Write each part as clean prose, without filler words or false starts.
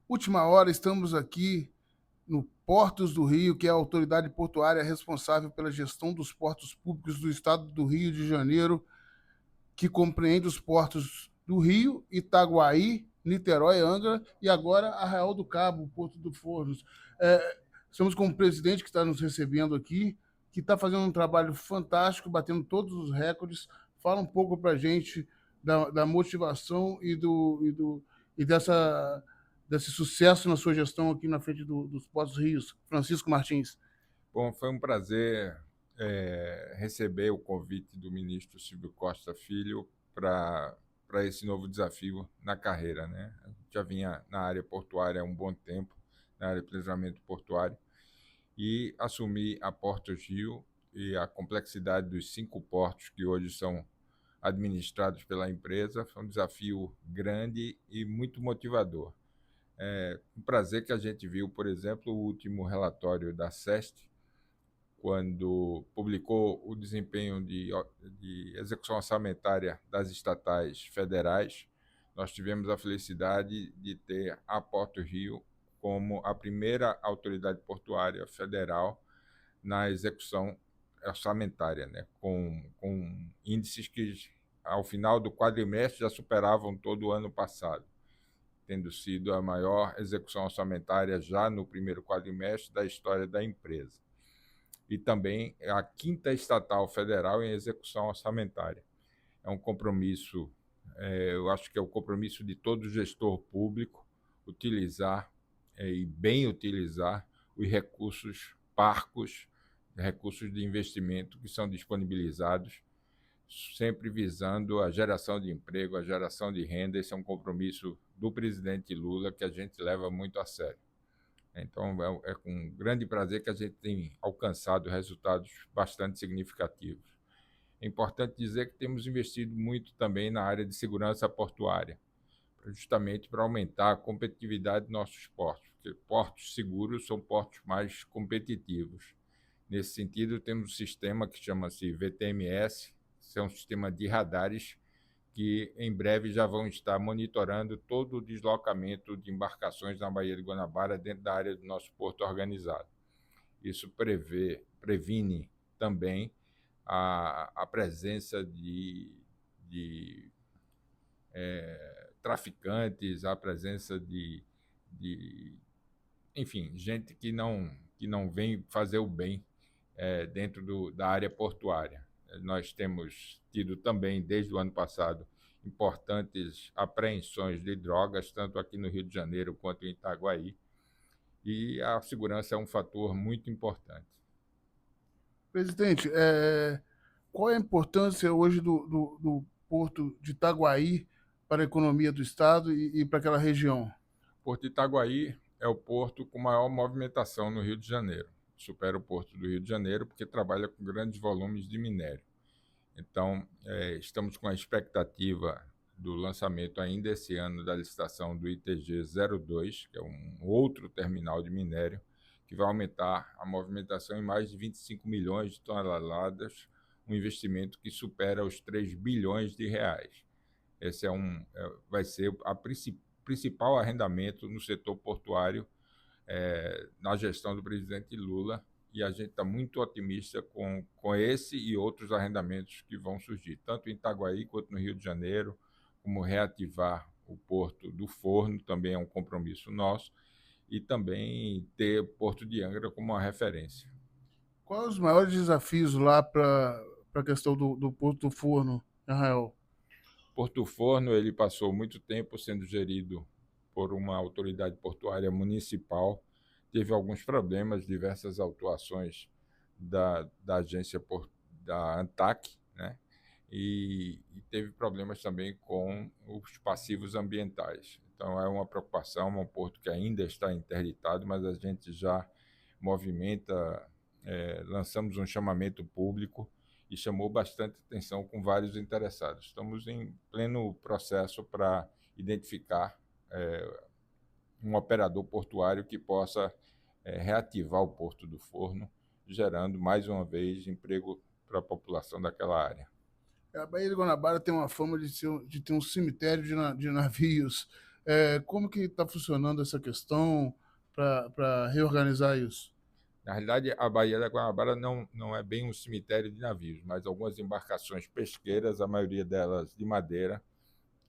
Última hora, estamos aqui no Portos do Rio, que é a autoridade portuária responsável pela gestão dos portos públicos do estado do Rio de Janeiro, que compreende os portos do Rio, Itaguaí, Niterói, Angra e agora Arraial do Cabo, Porto do Fornos. Estamos com o presidente que está nos recebendo aqui, que está fazendo um trabalho fantástico, batendo todos os recordes. Fala um pouco para a gente da motivação e desse sucesso na sua gestão aqui na frente dos Portos Rios. Francisco Martins. Bom, foi um prazer receber o convite do ministro Silvio Costa Filho para esse novo desafio na carreira, né? A gente já vinha na área portuária há um bom tempo, na área de planejamento portuário, e assumir a Portos Rio e a complexidade dos 5 portos que hoje são administrados pela empresa foi um desafio grande e muito motivador. É um prazer que a gente viu, por exemplo, o último relatório da SEST, quando publicou o desempenho de execução orçamentária das estatais federais. Nós tivemos a felicidade de ter a Porto Rio como a primeira autoridade portuária federal na execução orçamentária, né? Com índices que, ao final do quadrimestre, já superavam todo o ano passado, tendo sido a maior execução orçamentária já no primeiro quadrimestre da história da empresa, e também é a quinta estatal federal em execução orçamentária. É um compromisso, eu acho que é o compromisso de todo gestor público utilizar e bem utilizar os recursos parcos, recursos de investimento que são disponibilizados, sempre visando a geração de emprego, a geração de renda. Esse é um compromisso do presidente Lula que a gente leva muito a sério. Então, é com grande prazer que a gente tem alcançado resultados bastante significativos. É importante dizer que temos investido muito também na área de segurança portuária, justamente para aumentar a competitividade dos nossos portos, porque portos seguros são portos mais competitivos. Nesse sentido, temos um sistema que chama-se VTMS, que é um sistema de radares que em breve já vão estar monitorando todo o deslocamento de embarcações na Baía de Guanabara dentro da área do nosso porto organizado. Isso previne também a presença de traficantes, a presença de, enfim, gente que não vem fazer o bem dentro da área portuária. Nós temos tido também, desde o ano passado, importantes apreensões de drogas, tanto aqui no Rio de Janeiro quanto em Itaguaí, e a segurança é um fator muito importante. Presidente, qual é a importância hoje do Porto de Itaguaí para a economia do Estado e para aquela região? Porto de Itaguaí é o porto com maior movimentação no Rio de Janeiro. Supera o Porto do Rio de Janeiro porque trabalha com grandes volumes de minério. Então, estamos com a expectativa do lançamento ainda esse ano da licitação do ITG-02, que é um outro terminal de minério, que vai aumentar a movimentação em mais de 25 milhões de toneladas, um investimento que supera os 3 bilhões de reais. Esse vai ser a principal arrendamento no setor portuário na gestão do presidente Lula, e a gente está muito otimista com esse e outros arrendamentos que vão surgir, tanto em Itaguaí quanto no Rio de Janeiro, como reativar o Porto do Forno, também é um compromisso nosso, e também ter o Porto de Angra como uma referência. Quais os maiores desafios lá para a questão do Porto do Forno, Israel? Porto Forno ele passou muito tempo sendo gerido por uma autoridade portuária municipal, teve alguns problemas, diversas autuações da agência da ANTAC, né? E teve problemas também com os passivos ambientais. Então é uma preocupação, é um porto que ainda está interditado, mas a gente já movimenta, lançamos um chamamento público e chamou bastante atenção com vários interessados. Estamos em pleno processo para identificar um operador portuário que possa reativar o Porto do Forno, gerando mais uma vez emprego para a população daquela área. A Baía de Guanabara tem uma fama de ter um cemitério de navios. Como que está funcionando essa questão para reorganizar isso? Na realidade, a Baía da Guanabara não é bem um cemitério de navios, mas algumas embarcações pesqueiras, a maioria delas de madeira,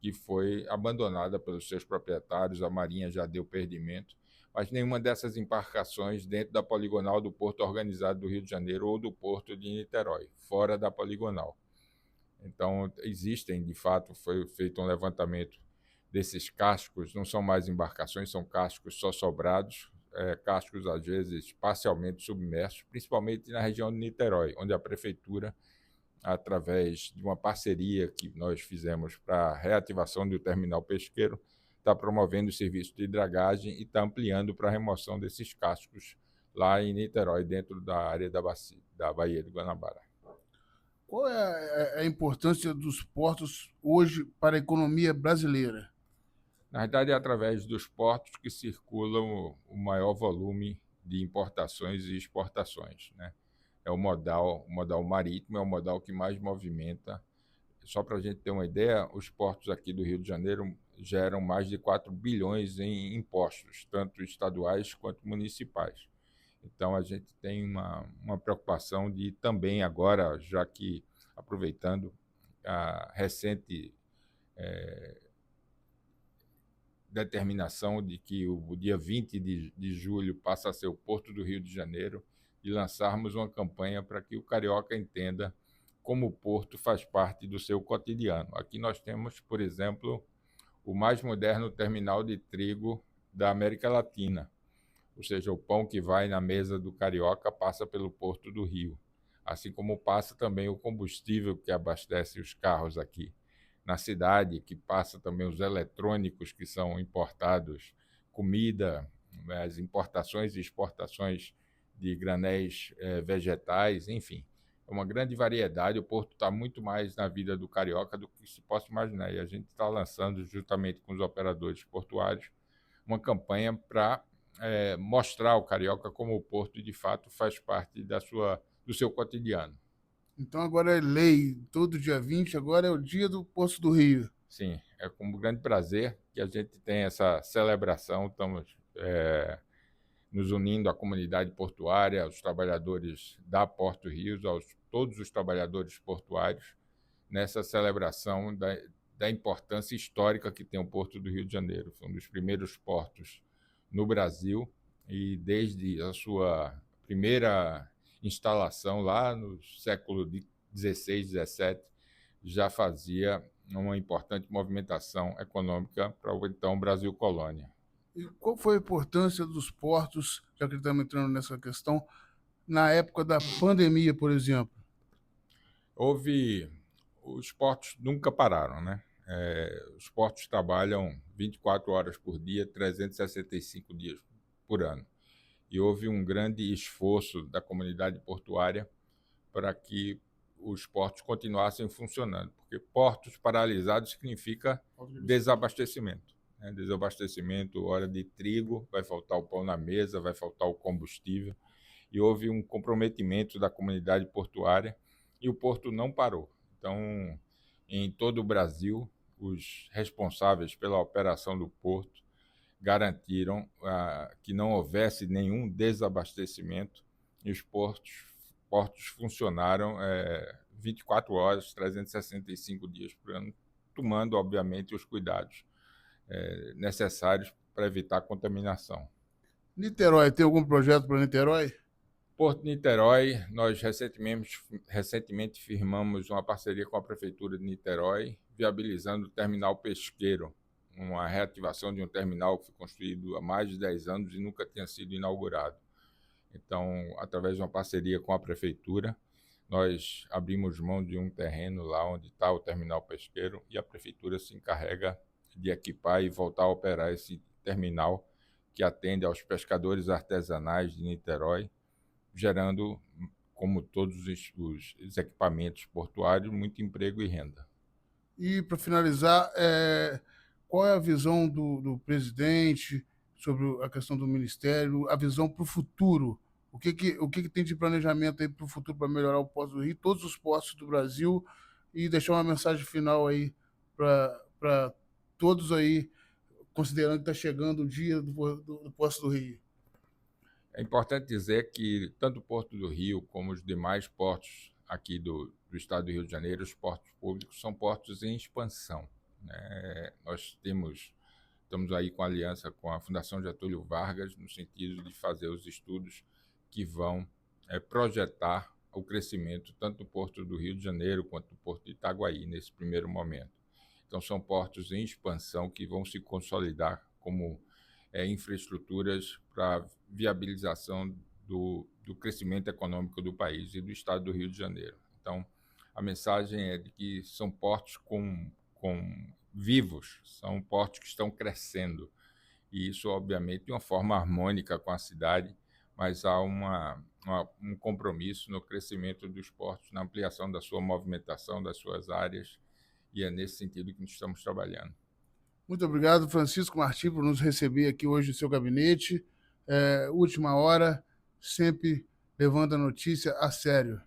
que foi abandonada pelos seus proprietários, a Marinha já deu perdimento, mas nenhuma dessas embarcações dentro da poligonal do Porto Organizado do Rio de Janeiro ou do Porto de Niterói, fora da poligonal. Então, existem, de fato, foi feito um levantamento desses cascos, não são mais embarcações, são cascos só sobrados, cascos, às vezes, parcialmente submersos, principalmente na região de Niterói, onde a prefeitura, através de uma parceria que nós fizemos para a reativação do terminal pesqueiro, está promovendo o serviço de dragagem e está ampliando para a remoção desses cascos lá em Niterói, dentro da área da Baía de Guanabara. Qual é a importância dos portos hoje para a economia brasileira? Na verdade, é através dos portos que circulam o maior volume de importações e exportações, né? É o modal marítimo é o modal que mais movimenta. Só para a gente ter uma ideia, os portos aqui do Rio de Janeiro geram mais de 4 bilhões em impostos, tanto estaduais quanto municipais. Então, a gente tem uma preocupação de também agora, já que aproveitando a recente determinação de que o dia 20 de julho passa a ser o Porto do Rio de Janeiro, e lançarmos uma campanha para que o carioca entenda como o porto faz parte do seu cotidiano. Aqui nós temos, por exemplo, o mais moderno terminal de trigo da América Latina, ou seja, o pão que vai na mesa do carioca passa pelo Porto do Rio, assim como passa também o combustível que abastece os carros aqui na cidade, que passa também os eletrônicos que são importados, comida, as importações e exportações de granéis vegetais, enfim. É uma grande variedade. O Porto está muito mais na vida do carioca do que se possa imaginar. E a gente está lançando, juntamente com os operadores portuários, uma campanha para mostrar ao carioca como o Porto, de fato, faz parte do seu cotidiano. Então agora é lei, todo dia 20, agora é o dia do Poço do Rio. Sim, é com grande prazer que a gente tem essa celebração. Estamos nos unindo à comunidade portuária, aos trabalhadores da Porto Rios, todos os trabalhadores portuários, nessa celebração da importância histórica que tem o Porto do Rio de Janeiro. Foi um dos primeiros portos no Brasil e desde a sua primeira instalação lá no século XVI, XVII, já fazia uma importante movimentação econômica para o então Brasil colônia. E qual foi a importância dos portos, já que estamos entrando nessa questão, na época da pandemia, por exemplo? Os portos nunca pararam, né? Os portos trabalham 24 horas por dia, 365 dias por ano. E houve um grande esforço da comunidade portuária para que os portos continuassem funcionando, porque portos paralisados significa desabastecimento. Né? Desabastecimento, hora de trigo, vai faltar o pão na mesa, vai faltar o combustível, e houve um comprometimento da comunidade portuária e o porto não parou. Então, em todo o Brasil, os responsáveis pela operação do porto garantiram que não houvesse nenhum desabastecimento e os portos funcionaram 24 horas, 365 dias por ano, tomando, obviamente, os cuidados necessários para evitar a contaminação. Niterói, tem algum projeto para Niterói? Porto de Niterói, nós recentemente firmamos uma parceria com a Prefeitura de Niterói, viabilizando o terminal pesqueiro, uma reativação de um terminal que foi construído há mais de 10 anos e nunca tinha sido inaugurado. Então, através de uma parceria com a Prefeitura, nós abrimos mão de um terreno lá onde está o terminal pesqueiro e a Prefeitura se encarrega de equipar e voltar a operar esse terminal que atende aos pescadores artesanais de Niterói, gerando, como todos os equipamentos portuários, muito emprego e renda. E, para finalizar, qual é a visão do presidente sobre a questão do ministério, a visão para o futuro? O que tem de planejamento aí para o futuro para melhorar o Porto do Rio, todos os portos do Brasil, e deixar uma mensagem final aí para todos aí considerando que está chegando o dia do Porto do Rio? É importante dizer que tanto o Porto do Rio como os demais portos aqui do estado do Rio de Janeiro, os portos públicos, são portos em expansão, né? Nós estamos aí com a aliança com a Fundação Getúlio Vargas, no sentido de fazer os estudos que vão projetar o crescimento tanto do Porto do Rio de Janeiro quanto do Porto de Itaguaí, nesse primeiro momento. Então, são portos em expansão que vão se consolidar como infraestruturas para viabilização do crescimento econômico do país e do estado do Rio de Janeiro. Então, a mensagem é de que são portos com vivos, são portos que estão crescendo, e isso, obviamente, de uma forma harmônica com a cidade, mas há um compromisso no crescimento dos portos, na ampliação da sua movimentação, das suas áreas, e é nesse sentido que nós estamos trabalhando. Muito obrigado, Francisco Martins, por nos receber aqui hoje no seu gabinete. Última hora, sempre levando a notícia a sério.